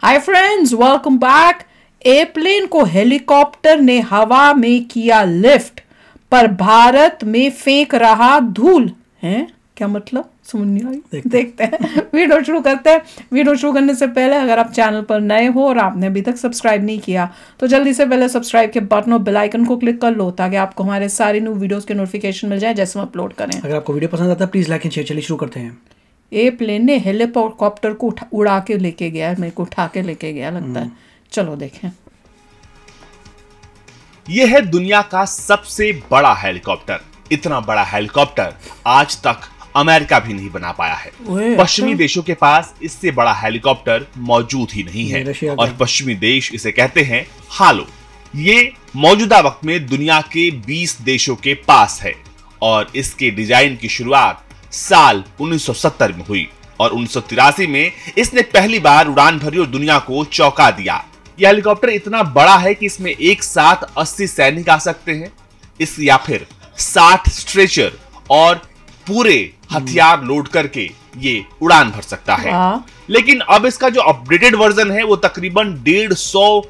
Hi friends, welcome back. Airplane को helicopter ने हवा में किया लिफ्ट, पर भारत में फेंक रहा धूल। है क्या मतलब? समझ नहीं आई। देखते हैं, वीडियो शुरू करते हैं। वीडियो शुरू करने से पहले अगर आप चैनल पर नए हो और आपने अभी तक सब्सक्राइब नहीं किया तो जल्दी से पहले सब्सक्राइब के बटन और बेल आइकन को क्लिक कर लो ताकि आपको हमारे सारे न्यू वीडियोस के नोटिफिकेशन मिल जाए जैसे हम अपलोड करें। अगर आपको वीडियो पसंद आता है प्लीज लाइक एंड शेयर। चलिए शुरू करते हैं। एयरप्लेन ने हेलीकॉप्टर को उड़ा के लेके गया, मेरे को उठा के लेके गया लगता है। चलो देखें। यह है दुनिया का सबसे बड़ा हेलीकॉप्टर। इतना बड़ा हेलीकॉप्टर आज तक अमेरिका भी नहीं बना पाया है। पश्चिमी देशों के पास इससे बड़ा हेलीकॉप्टर मौजूद ही नहीं है और पश्चिमी देश इसे कहते हैं हालो। ये मौजूदा वक्त में दुनिया के 20 देशों के पास है और इसके डिजाइन की शुरुआत साल 1970 में हुई और 1983 में इसने पहली बार उड़ान भरी और दुनिया को चौंका दिया। यह हेलीकॉप्टर इतना बड़ा है कि इसमें एक साथ 80 सैनिक आ सकते हैं, इस या फिर 60 स्ट्रेचर और पूरे हथियार लोड करके ये उड़ान भर सकता है। लेकिन अब इसका जो अपडेटेड वर्जन है वो तकरीबन 150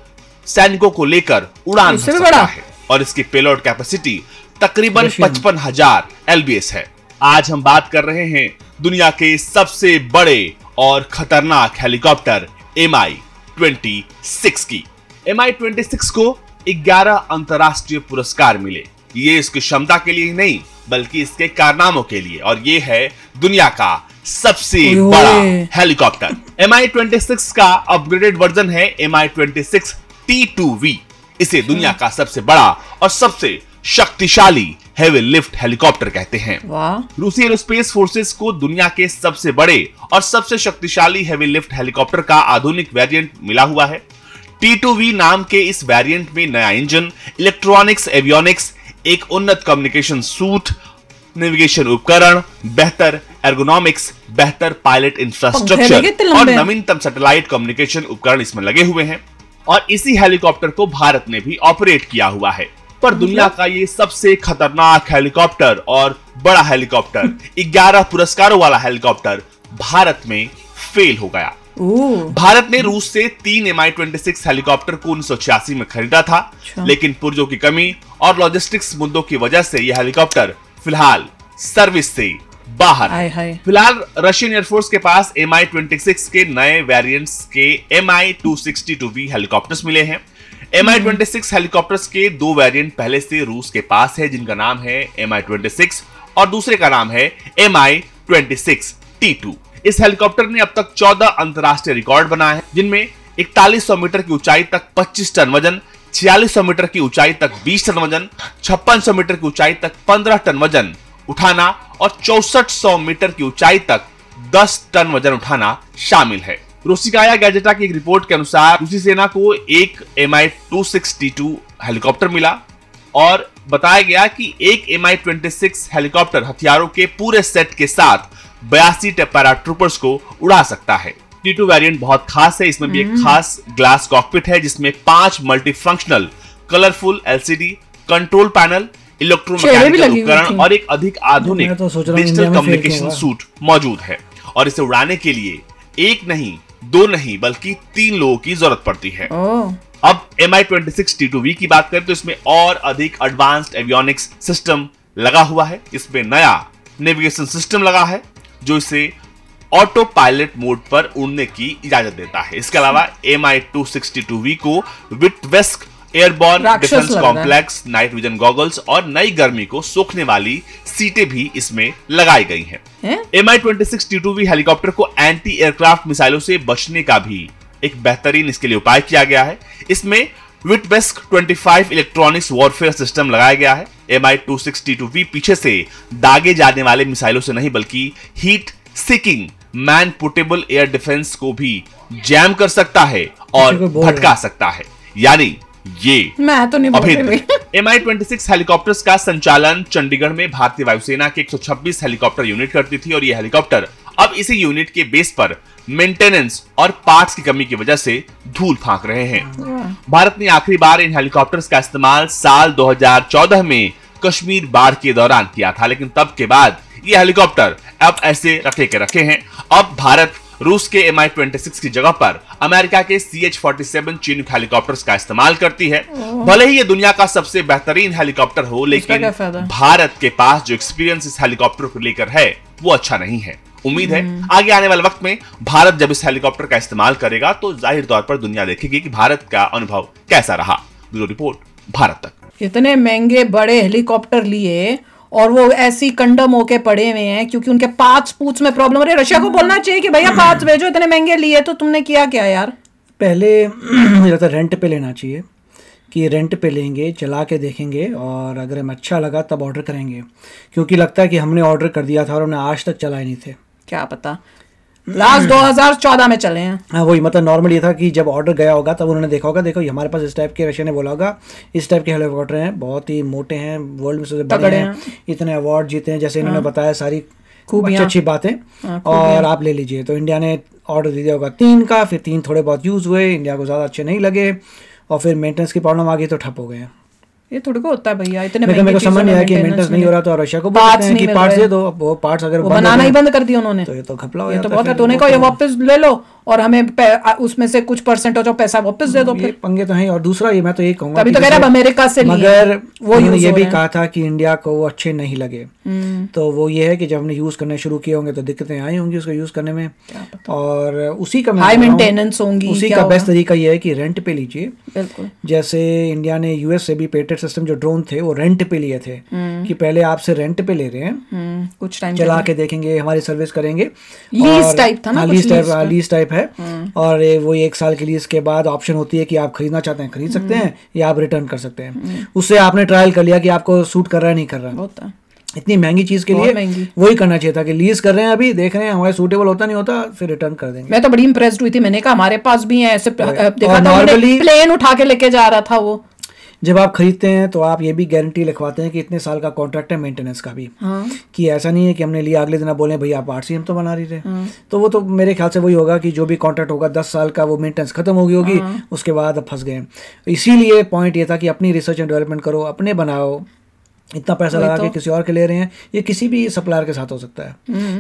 सैनिकों को लेकर उड़ान भर सकता है और इसकी पेलोड कैपेसिटी तकरीबन 55,000 LBS है। आज हम बात कर रहे हैं दुनिया के सबसे बड़े और खतरनाक हेलीकॉप्टर Mi-26 की। Mi-26 को 11 अंतरराष्ट्रीय पुरस्कार मिले। ये इसकी क्षमता के लिए ही नहीं बल्कि इसके कारनामों के लिए, और ये है दुनिया का सबसे बड़ा हेलीकॉप्टर। Mi-26 का अपग्रेडेड वर्जन है Mi-26 T2V। इसे दुनिया का सबसे बड़ा और सबसे शक्तिशाली हेवी लिफ्ट हेलीकॉप्टर कहते हैं। रूसी एरोस्पेस फोर्सेस को दुनिया के सबसे बड़े और सबसे शक्तिशाली हेवी लिफ्ट हेलीकॉप्टर का आधुनिक वेरिएंट मिला हुआ है। T2V नाम के इस वेरिएंट में नया इंजन, इलेक्ट्रॉनिक्स, एवियोनिक्स, एक उन्नत कम्युनिकेशन सूट, नेविगेशन उपकरण, बेहतर एर्गोनॉमिक्स, बेहतर पायलट इंफ्रास्ट्रक्चर और नवीनतम सैटेलाइट कम्युनिकेशन उपकरण इसमें लगे हुए हैं। और इसी हेलीकॉप्टर को भारत ने भी ऑपरेट किया हुआ है। पर दुनिया का ये सबसे खतरनाक हेलीकॉप्टर और बड़ा हेलीकॉप्टर, 11 पुरस्कारों वाला हेलीकॉप्टर भारत में फेल हो गया। भारत ने रूस से 3 Mi-26 हेलीकॉप्टर को 1986 में खरीदा था, लेकिन पुर्जों की कमी और लॉजिस्टिक्स मुद्दों की वजह से यह हेलीकॉप्टर फिलहाल सर्विस से बाहर है। फिलहाल रशियन एयरफोर्स के पास Mi-26 के नए वेरिएंट्स के Mi-262V हेलीकॉप्टर्स मिले हैं। Mi-26 हेलीकॉप्टर्स के 2 वेरिएंट पहले से रूस के पास है, जिनका नाम है Mi-26 और दूसरे का नाम है Mi-26 T2। इस हेलीकॉप्टर ने अब तक 14 अंतरराष्ट्रीय रिकॉर्ड बनाए हैं, जिनमें 4100 मीटर की ऊंचाई तक 25 टन वजन, 4600 मीटर की ऊंचाई तक 20 टन वजन, 5600 मीटर की ऊंचाई तक 15 टन वजन उठाना और 6400 मीटर की ऊंचाई तक 10 टन वजन उठाना शामिल है। रूसिकाया गैजेटा की एक रिपोर्ट के अनुसार रूसी सेना को एक Mi-26 T2 हेलीकॉप्टर मिला और बताया गया कि एक Mi-26 हेलीकॉप्टर हथियारों के पूरे सेट के साथ 82 पैराट्रूपर्स को उड़ा सकता है। T2 वेरिएंट बहुत खास है। इसमें भी एक खास ग्लास कॉकपिट है जिसमें 5 multifunctional colourful LCD control panel, electromechanical उपकरण और एक अधिक आधुनिक डिजिटल कम्युनिकेशन सूट मौजूद है। और इसे उड़ाने के लिए एक नहीं, 2 नहीं बल्कि 3 लोगों की जरूरत पड़ती है। अब Mi-26 T2V की बात करें तो इसमें और अधिक एडवांस्ड एवियोनिक्स सिस्टम लगा हुआ है। इसमें नया नेविगेशन सिस्टम लगा है जो इसे ऑटो पायलट मोड पर उड़ने की इजाजत देता है। इसके अलावा Mi-262V को Vitebsk airborne defence complex, night vision goggles और नई गर्मी को सोखने वाली सीटें भी इसमें लगाई गई हैं। Mi-26 T2V हेलीकॉप्टर को एंटी एयरक्राफ्ट मिसाइलों से बचने का भी एक बेहतरीन इसके लिए उपाय किया गया है। इसमें विटवेस्क 25 इलेक्ट्रॉनिक्स वॉरफेयर सिस्टम लगाया गया है। Mi-26 T2V पीछे से दागे जाने वाले मिसाइलों से नहीं बल्कि heat seeking man portable air defence को भी जैम कर सकता है और भटका सकता है। यानी ये मैं तो नहीं Mi-26 हेलीकॉप्टर्स का संचालन चंडीगढ़ में भारतीय वायुसेना के 126 हेलीकॉप्टर यूनिट करती थी और ये हेलीकॉप्टर अब इसी यूनिट के बेस पर मेंटेनेंस और पार्ट्स की कमी की वजह से धूल फांक रहे हैं। भारत ने आखिरी बार इन हेलीकॉप्टर्स का इस्तेमाल साल 2014 में कश्मीर बाढ़ के दौरान किया था, लेकिन तब के बाद ये हेलीकॉप्टर अब ऐसे रखे के रखे हैं। अब भारत रूस के Mi-26 की जगह पर अमेरिका के CH-47 चीनूक हेलीकॉप्टर्स का इस्तेमाल करती है। भले ही ये दुनिया का सबसे बेहतरीन हेलीकॉप्टर हो, लेकिन भारत के पास जो एक्सपीरियंस इस हेलीकॉप्टर को लेकर है वो अच्छा नहीं है। उम्मीद है आगे आने वाले वक्त में भारत जब इस हेलीकॉप्टर का इस्तेमाल करेगा तो जाहिर तौर पर दुनिया देखेगी कि भारत का अनुभव कैसा रहा। ब्यूरो रिपोर्ट, भारत तक। इतने महंगे बड़े हेलीकॉप्टर लिए और वो ऐसी कंडम होके पड़े हुए हैं क्योंकि उनके पार्ट्स पूछ में प्रॉब्लम हो रही है। रशिया को बोलना चाहिए कि भैया पार्ट्स भेजो, इतने महंगे लिए तो तुमने किया क्या यार। पहले मुझे लगता है रेंट पे लेना चाहिए कि रेंट पे लेंगे, चला के देखेंगे और अगर हमें अच्छा लगा तब ऑर्डर करेंगे, क्योंकि लगता है कि हमने ऑर्डर कर दिया था और उन्हें आज तक चलाए नहीं थे। क्या पता, लास्ट 2014 में चले हैं। हाँ वही, मतलब नॉर्मल ये था कि जब ऑर्डर गया होगा तब उन्होंने देखा होगा, देखो ये हमारे पास इस टाइप के, रशिया ने बोला होगा इस टाइप के हेलीकॉप्टर हैं, बहुत ही मोटे हैं, वर्ल्ड में सबसे बड़े हैं, इतने अवार्ड जीते हैं, जैसे इन्होंने बताया सारी अच्छी बातें, और आप ले लीजिए। तो इंडिया ने ऑर्डर दे दिया होगा 3 का, फिर 3 थोड़े बहुत यूज़ हुए, इंडिया को ज़्यादा अच्छे नहीं लगे और फिर मेंटेनेंस की प्रॉब्लम आ गई तो ठप हो गए। ये थोड़ी को होता है भैया, इतने मेरे को समझ नहीं आया कि मेंटेनेंस नहीं हो रहा तो रशिया को बोलते हैं कि पार्ट्स दे दो। अब वो पार्ट्स अगर बनाना ही बंद कर दिया उन्होंने तो ये तो घपला हो जाता है। तो बहुत है, तूने कहा ये वापस ले लो और हमें उसमें से कुछ % जो पैसा वापस दे दो। फिर पंगे तो हैं। और दूसरा ये मैं तो ये कहूंगा, तभी तो कह रहा अमेरिका से, मगर वो ये भी कहा था कि इंडिया को वो अच्छे नहीं लगे। तो वो ये है कि जब हमने यूज करने शुरू किए होंगे तो दिक्कतें आई होंगी उसको यूज करने में, और उसी का हाई मेंटेनेंस होंगी। उसी का बेस्ट तरीका ये है कि रेंट पे लीजिए। बिल्कुल, जैसे इंडिया ने यूएस से भी पेटेंट सिस्टम जो ड्रोन थे वो रेंट पे लिए थे कि पहले आपसे रेंट पे ले रहे हैं, कुछ टाइम चला के देखेंगे, हमारी सर्विस करेंगे। लीज टाइप था ना, लीज टाइप है। और वो 1 साल के लीज के बाद ऑप्शन होती है कि आप खरीदना चाहते हैं खरीद सकते हैं या आप रिटर्न कर सकते हैं। उससे आपने ट्रायल कर लिया कि आपको सूट कर रहा है नहीं कर रहा। होता इतनी महंगी चीज के लिए वही करना चाहिए था कि लीज कर रहे हैं, अभी देख रहे हैं हमारे सूटेबल होता नहीं होता फिर रिटर्न कर देंगे। मैं तो बड़ी इंप्रेस्ड हुई थी, मैंने कहा हमारे पास भी है ऐसे, देखा था प्लेन उठा के लेके जा रहा था वो। जब आप खरीदते हैं तो आप ये भी गारंटी लिखवाते हैं कि इतने साल का कॉन्ट्रैक्ट है मेंटेनेंस का भी। कि ऐसा नहीं है कि हमने लिया अगले दिन बोले भैया आप पार्ट्स ही हम तो बना रही थे। तो वो तो मेरे ख्याल से वही होगा कि जो भी कॉन्ट्रैक्ट होगा 10 साल का वो मेंटेनेंस खत्म हो गई होगी, उसके बाद अब फंस गए। इसीलिए पॉइंट ये था कि अपनी रिसर्च एंड डेवलपमेंट करो, अपने बनाओ। इतना पैसा लगा के किसी और के ले रहे हैं, ये किसी भी सप्लायर के साथ हो सकता है,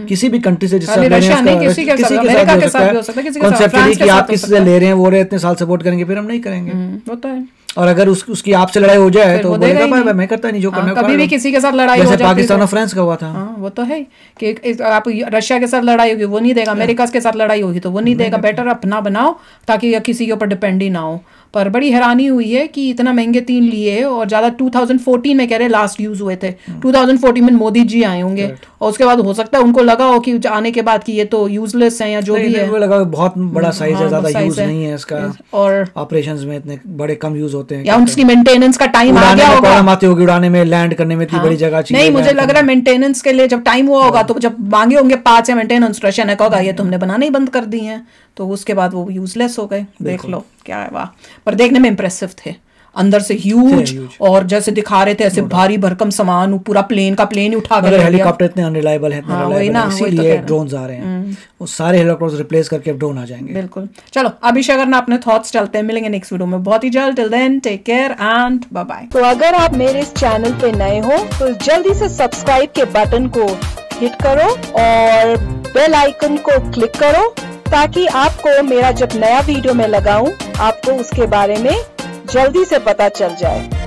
किसी भी कंट्री से जिससे किसी के साथ हो सकता है। कॉन्सेप्ट ये कि आप किसी से ले रहे हैं, वो रहे इतने साल सपोर्ट करेंगे, फिर हम नहीं करेंगे। होता है। और अगर उसकी आपसे लड़ाई हो जाए तो बोलेगा भाई मैं करता नहीं, जो करना कभी भी किसी के साथ लड़ाई हो जाए, पाकिस्तान और फ्रांस का हुआ था। वो तो है कि आप रशिया के साथ लड़ाई होगी वो नहीं देगा, अमेरिका के साथ लड़ाई होगी तो वो नहीं देगा। बेटर अपना बनाओ ताकि किसी के ऊपर डिपेंड ही ना हो। पर बड़ी हैरानी हुई है कि इतना महंगे 3 लिए और ज्यादा 2014 में कह रहे लास्ट यूज हुए थे। 2014 में मोदी जी आए होंगे और उसके बाद हो सकता है उनको लगा हो कि आने के बाद कि ये तो यूजलेस है या जो भी है। लगा बहुत बड़ा साइज है, ज्यादा यूज नहीं है इसका, और ऑपरेशंस में इतने बड़े कम यूज होते हैं, या उसकी मेंटेनेंस का टाइम आ गया होगा, आती होगी उड़ाने में, लैंड करने में इतनी बड़ी जगह चाहिए। नहीं, मुझे लग रहा है मेंटेनेंस के लिए जब टाइम हुआ होगा तो जब मांगे होंगे 5 या मेंटेनेंस, रशिया ने कहा ये तुमने बनाने ही बंद कर दी हैं, तो उसके बाद वो यूजलेस हो गए। देख लो क्या है। वाह, पर देखने में इंप्रेसिव थे, अंदर से ह्यूज, और जैसे दिखा रहे थे ऐसे भारी भरकम सामान, पूरा प्लेन ही उठा कर। हेलीकॉप्टर इतने अनरिलायबल है, इसीलिए ड्रोन्स आ रहे हैं, वो सारे हेलीकॉप्टर्स रिप्लेस करके अब ड्रोन आ जाएंगे। बिल्कुल। चलो अभी शेखर ना अपने थॉट्स चलते हैं, मिलेंगे नेक्स्ट वीडियो में बहुत ही जल्द। Till then take care and bye bye. तो अगर आप मेरे इस चैनल पे नए हो तो जल्दी से सब्सक्राइब के बटन को हिट करो और बेल आइकन को क्लिक करो ताकि आपको मेरा जब नया वीडियो मैं लगाऊं आपको उसके बारे में जल्दी से पता चल जाए।